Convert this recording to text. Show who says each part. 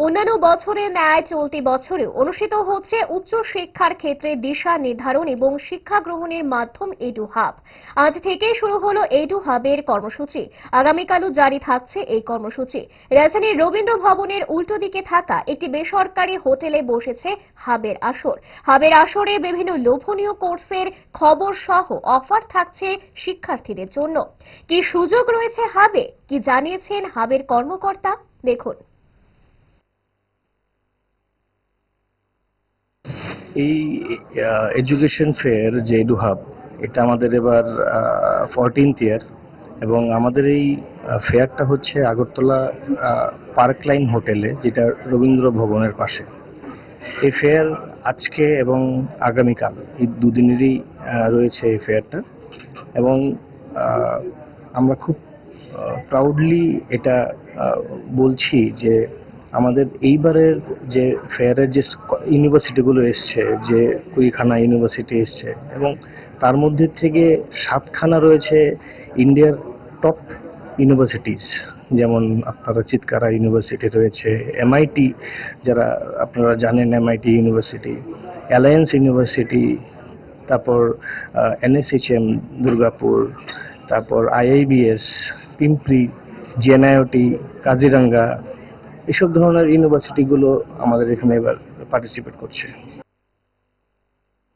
Speaker 1: অন্যান্য বছরের ন্যায় চলতি বছরেও অনুষ্ঠিত হচ্ছে উচ্চ শিক্ষার ক্ষেত্রে দিশা নির্ধারণ এবং শিক্ষা গ্রহণের মাধ্যম এডু হাব। আজ থেকে শুরু হলো এডু হাবের কর্মসূচি। আগামীকালও জারি থাকছে এই কর্মসূচি। রাজধানীর রবীন্দ্র ভবনের উল্টো দিকে থাকা একটি বেসরকারি হোটেলে বসেছে হাবের আসর। হাবের আসরে বিভিন্ন লোভনীয় কোর্সের খবর সহ অফার থাকছে শিক্ষার্থীদের জন্য। কি সুযোগ রয়েছে হাবে, কি জানিয়েছেন হাবের কর্মকর্তা, দেখুন।
Speaker 2: এই এডুকেশন ফেয়ার যে এডু হাব, এটা আমাদের এবার 14th ইয়ার এবং আমাদের এই ফেয়ারটা হচ্ছে আগরতলা পার্ক লাইন হোটেলে, যেটা রবীন্দ্র ভবনের পাশে। এই ফেয়ার আজকে এবং আগামীকাল এই দুদিনেরই রয়েছে এই ফেয়ারটা এবং আমরা খুব প্রাউডলি এটা বলছি যে আমাদের এইবারের যে ফেয়ারের যে ইউনিভার্সিটিগুলো এসছে, যে কুড়িখানা ইউনিভার্সিটি এসছে এবং তার মধ্যে থেকে 7খানা রয়েছে ইন্ডিয়ার টপ ইউনিভার্সিটিস। যেমন আপনারা চিৎকারা ইউনিভার্সিটি রয়েছে, এমআইটি যারা আপনারা জানেন, এমআইটি ইউনিভার্সিটি, অ্যালায়েন্স ইউনিভার্সিটি, তারপর এনএসএইচএম দুর্গাপুর, তারপর আইআইবিএস পিম্পরি, জিএনআইওটি কাজিরাঙ্গা, এসব ধরনের ইউনিভার্সিটিগুলো আমাদের এখানে এবার পার্টিসিপেট করছে।